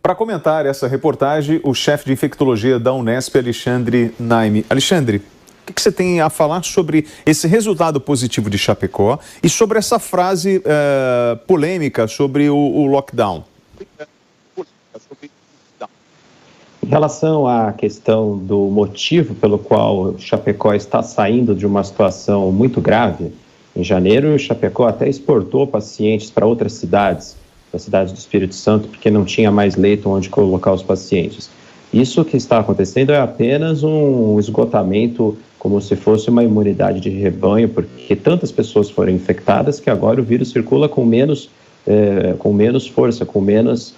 Para comentar essa reportagem, o chefe de infectologia da Unesp, Alexandre Naime. Alexandre, o que você tem a falar sobre esse resultado positivo de Chapecó e sobre essa frase polêmica sobre o lockdown? Em relação à questão do motivo pelo qual Chapecó está saindo de uma situação muito grave, em janeiro, Chapecó até exportou pacientes para outras cidades, da cidade do Espírito Santo, porque não tinha mais leito onde colocar os pacientes. Isso que está acontecendo é apenas um esgotamento, como se fosse uma imunidade de rebanho, porque tantas pessoas foram infectadas que agora o vírus circula com menos força, com menos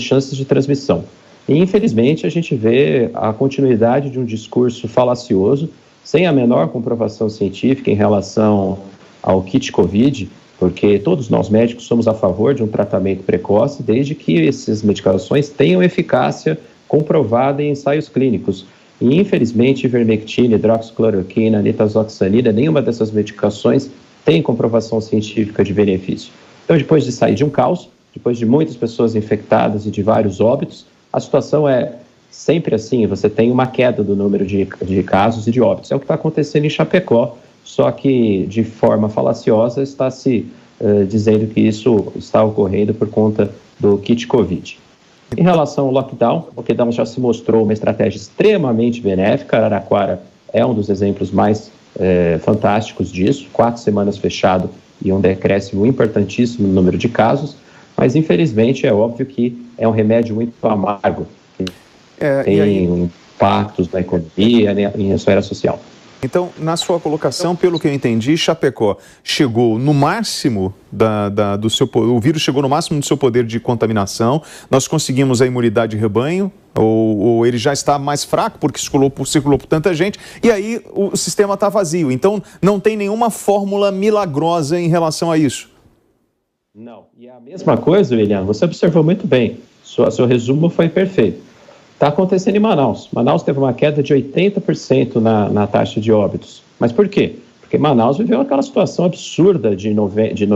chances de transmissão. E, infelizmente, a gente vê a continuidade de um discurso falacioso, sem a menor comprovação científica em relação ao kit Covid, porque todos nós médicos somos a favor de um tratamento precoce, desde que essas medicações tenham eficácia comprovada em ensaios clínicos. E, infelizmente, ivermectina, hidroxicloroquina, nitazoxanida, nenhuma dessas medicações tem comprovação científica de benefício. Então, depois de sair de um caos, depois de muitas pessoas infectadas e de vários óbitos, a situação é sempre assim, você tem uma queda do número de casos e de óbitos. É o que está acontecendo em Chapecó, só que de forma falaciosa está se dizendo que isso está ocorrendo por conta do kit Covid. Em relação ao lockdown, o lockdown já se mostrou uma estratégia extremamente benéfica. Araraquara é um dos exemplos mais fantásticos disso, 4 semanas fechado e um decréscimo importantíssimo no número de casos, mas infelizmente é óbvio que é um remédio muito amargo, tem impactos na economia e na esfera social. Então, na sua colocação, pelo que eu entendi, Chapecó chegou no máximo do seu poder, o vírus chegou no máximo do seu poder de contaminação, nós conseguimos a imunidade de rebanho, ou ele já está mais fraco porque circulou por tanta gente, e aí o sistema está vazio. Então, não tem nenhuma fórmula milagrosa em relação a isso. Não, e é a mesma coisa, William, você observou muito bem, seu resumo foi perfeito. Está acontecendo em Manaus. Manaus teve uma queda de 80% na taxa de óbitos. Mas por quê? Porque Manaus viveu aquela situação absurda de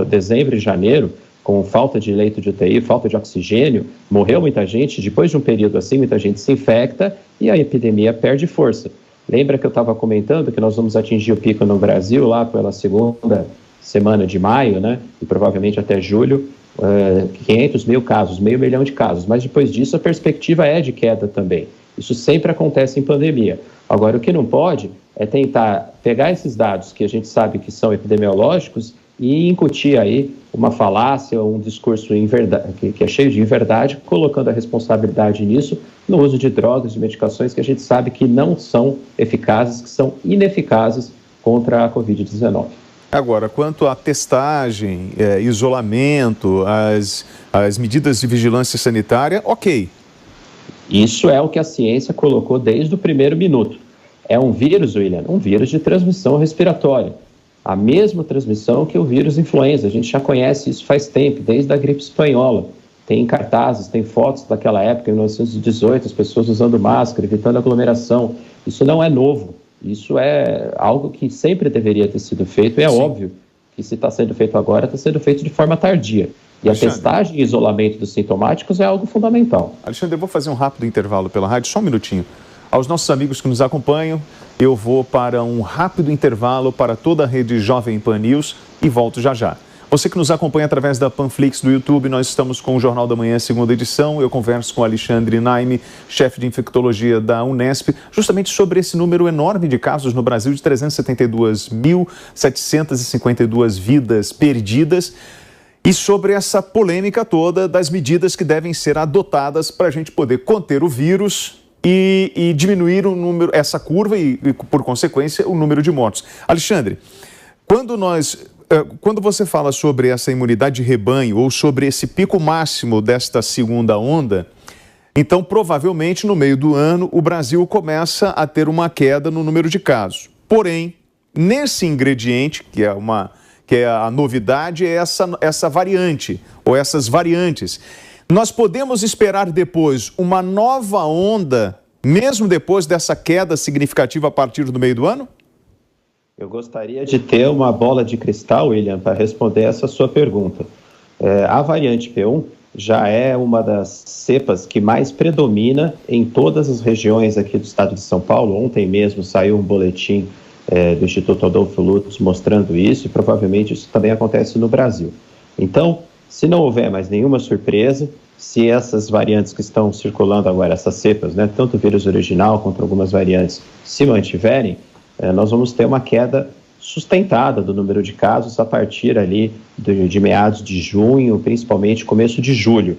dezembro e janeiro, com falta de leito de UTI, falta de oxigênio, morreu muita gente, depois de um período assim, muita gente se infecta e a epidemia perde força. Lembra que eu estava comentando que nós vamos atingir o pico no Brasil lá pela segunda semana de maio, né? E provavelmente até julho, 500 mil casos, 500 mil de casos, mas depois disso a perspectiva é de queda também. Isso sempre acontece em pandemia. Agora, o que não pode é tentar pegar esses dados que a gente sabe que são epidemiológicos e incutir aí uma falácia ou um discurso que é cheio de inverdade, colocando a responsabilidade nisso no uso de drogas, de medicações que a gente sabe que não são eficazes, que são ineficazes contra a Covid-19. Agora, quanto à testagem, isolamento, as medidas de vigilância sanitária, ok. Isso é o que a ciência colocou desde o primeiro minuto. É um vírus, William, um vírus de transmissão respiratória. A mesma transmissão que o vírus influenza. A gente já conhece isso faz tempo, desde a gripe espanhola. Tem cartazes, tem fotos daquela época, em 1918, as pessoas usando máscara, evitando aglomeração. Isso não é novo. Isso é algo que sempre deveria ter sido feito, e é óbvio que se está sendo feito agora, está sendo feito de forma tardia. E Alexandre, a testagem e isolamento dos sintomáticos é algo fundamental. Alexandre, eu vou fazer um rápido intervalo pela rádio, só um minutinho. Aos nossos amigos que nos acompanham, eu vou para um rápido intervalo para toda a rede Jovem Pan News e volto já já. Você que nos acompanha através da Panflix do YouTube, nós estamos com o Jornal da Manhã, segunda edição. Eu converso com Alexandre Naime, chefe de infectologia da Unesp, justamente sobre esse número enorme de casos no Brasil, de 372.752 vidas perdidas, e sobre essa polêmica toda das medidas que devem ser adotadas para a gente poder conter o vírus e diminuir o número, essa curva e, por consequência, o número de mortos. Alexandre, quando você fala sobre essa imunidade de rebanho ou sobre esse pico máximo desta segunda onda, então provavelmente no meio do ano o Brasil começa a ter uma queda no número de casos. Porém, nesse ingrediente, que é a novidade, é essa variante ou essas variantes. Nós podemos esperar depois uma nova onda, mesmo depois dessa queda significativa a partir do meio do ano? Eu gostaria de ter uma bola de cristal, William, para responder essa sua pergunta. A variante P1, já é uma das cepas que mais predomina em todas as regiões aqui do estado de São Paulo. Ontem mesmo saiu um boletim do Instituto Adolfo Lutz mostrando isso, e provavelmente isso também acontece no Brasil. Então, se não houver mais nenhuma surpresa, se essas variantes que estão circulando agora, essas cepas, né, tanto o vírus original quanto algumas variantes, se mantiverem, nós vamos ter uma queda sustentada do número de casos a partir ali de meados de junho, principalmente começo de julho.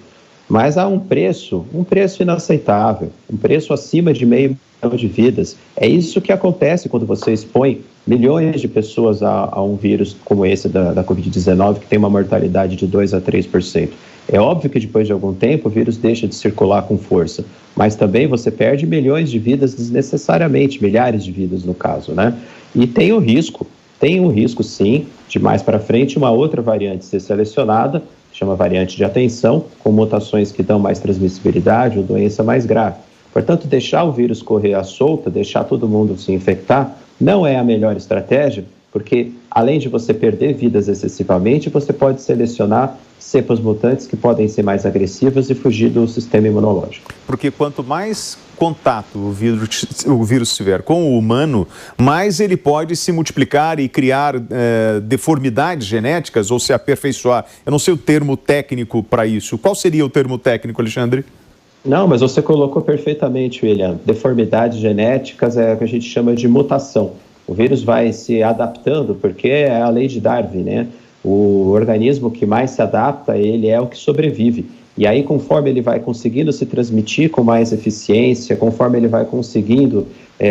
Mas há um preço inaceitável, um preço acima de 500 mil de vidas. É isso que acontece quando você expõe milhões de pessoas a um vírus como esse da Covid-19, que tem uma mortalidade de 2 a 3%. É óbvio que depois de algum tempo o vírus deixa de circular com força, mas também você perde milhões de vidas desnecessariamente, milhares de vidas no caso, né? E tem um risco sim, de mais para frente uma outra variante ser selecionada, chama variante de atenção, com mutações que dão mais transmissibilidade ou doença mais grave. Portanto, deixar o vírus correr à solta, deixar todo mundo se infectar, não é a melhor estratégia, porque além de você perder vidas excessivamente, você pode selecionar cepas mutantes que podem ser mais agressivas e fugir do sistema imunológico. Porque quanto mais contato o vírus tiver com o humano, mais ele pode se multiplicar e criar deformidades genéticas ou se aperfeiçoar. Eu não sei o termo técnico para isso. Qual seria o termo técnico, Alexandre? Não, mas você colocou perfeitamente, William. Deformidades genéticas é o que a gente chama de mutação. O vírus vai se adaptando, porque é a lei de Darwin, né? O organismo que mais se adapta, ele é o que sobrevive. E aí, conforme ele vai conseguindo se transmitir com mais eficiência, conforme ele vai conseguindo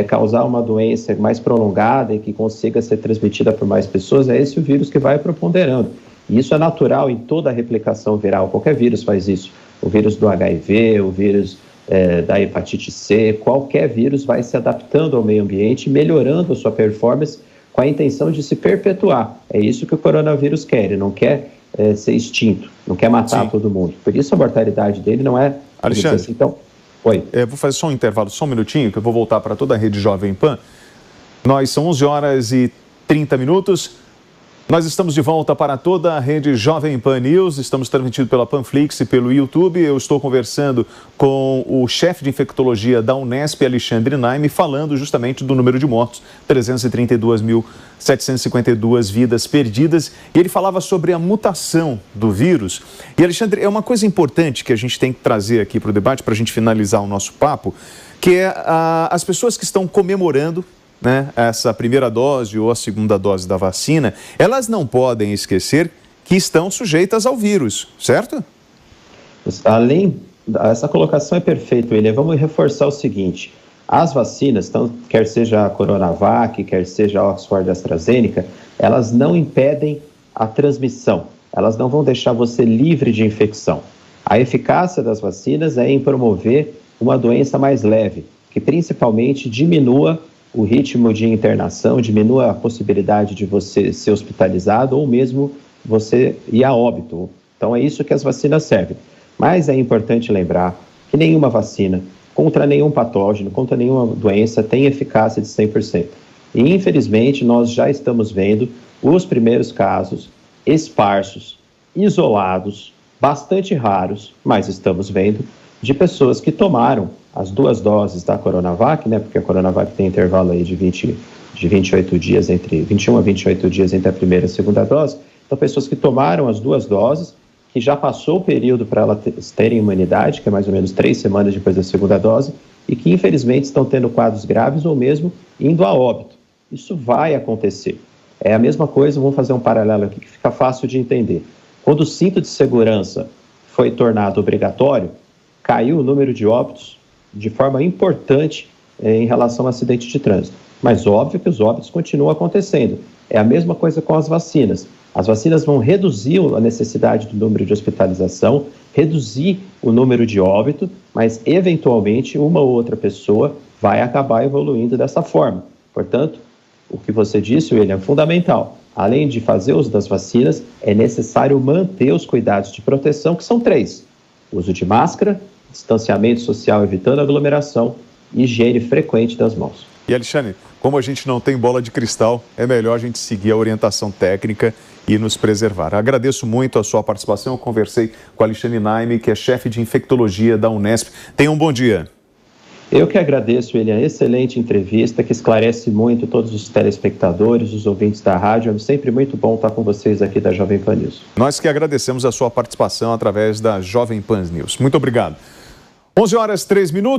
causar uma doença mais prolongada e que consiga ser transmitida por mais pessoas, é esse o vírus que vai preponderando. E isso é natural em toda a replicação viral. Qualquer vírus faz isso. O vírus do HIV, o vírus da hepatite C, qualquer vírus vai se adaptando ao meio ambiente, melhorando a sua performance com a intenção de se perpetuar. É isso que o coronavírus quer, ele não quer ser extinto, não quer matar todo mundo. Por isso a mortalidade dele não é... Alexandre, assim, então, oi. Vou fazer só um intervalo, só um minutinho, que eu vou voltar para toda a rede Jovem Pan. São 11 horas e 30 minutos. Nós estamos de volta para toda a rede Jovem Pan News, estamos transmitidos pela Panflix e pelo YouTube. Eu estou conversando com o chefe de infectologia da Unesp, Alexandre Naime, falando justamente do número de mortos, 332.752 vidas perdidas. E ele falava sobre a mutação do vírus. E, Alexandre, é uma coisa importante que a gente tem que trazer aqui para o debate, para a gente finalizar o nosso papo, que é as pessoas que estão comemorando, né, essa primeira dose ou a segunda dose da vacina, elas não podem esquecer que estão sujeitas ao vírus, certo? Essa colocação é perfeita, William. Vamos reforçar o seguinte: as vacinas, quer seja a Coronavac, quer seja a Oxford AstraZeneca, elas não impedem a transmissão, elas não vão deixar você livre de infecção. A eficácia das vacinas é em promover uma doença mais leve, que principalmente diminua o ritmo de internação, diminua a possibilidade de você ser hospitalizado ou mesmo você ir a óbito. Então é isso que as vacinas servem. Mas é importante lembrar que nenhuma vacina contra nenhum patógeno, contra nenhuma doença tem eficácia de 100%. E infelizmente nós já estamos vendo os primeiros casos esparsos, isolados, bastante raros, mas estamos vendo de pessoas que tomaram as 2 doses da Coronavac, né, porque a Coronavac tem intervalo aí de 28 dias, entre 21 a 28 dias entre a primeira e a segunda dose. Então, pessoas que tomaram as 2 doses, que já passou o período para elas terem imunidade, que é mais ou menos 3 semanas depois da segunda dose, e que infelizmente estão tendo quadros graves ou mesmo indo a óbito. Isso vai acontecer. É a mesma coisa, vamos fazer um paralelo aqui que fica fácil de entender. Quando o cinto de segurança foi tornado obrigatório, caiu o número de óbitos de forma importante em relação ao acidente de trânsito. Mas óbvio que os óbitos continuam acontecendo. É a mesma coisa com as vacinas. As vacinas vão reduzir a necessidade do número de hospitalização, reduzir o número de óbito, mas eventualmente uma ou outra pessoa vai acabar evoluindo dessa forma. Portanto, o que você disse, William, é fundamental. Além de fazer uso das vacinas, é necessário manter os cuidados de proteção, que são 3. Uso de máscara, distanciamento social evitando aglomeração e higiene frequente das mãos. E, Alexandre, como a gente não tem bola de cristal, é melhor a gente seguir a orientação técnica e nos preservar. Agradeço muito a sua participação. Eu conversei com Alexandre Naime, que é chefe de infectologia da Unesp. Tenha um bom dia. Eu que agradeço, William. Excelente entrevista, que esclarece muito todos os telespectadores, os ouvintes da rádio. É sempre muito bom estar com vocês aqui da Jovem Pan News. Nós que agradecemos a sua participação através da Jovem Pan News. Muito obrigado. 11 horas 3 minutos.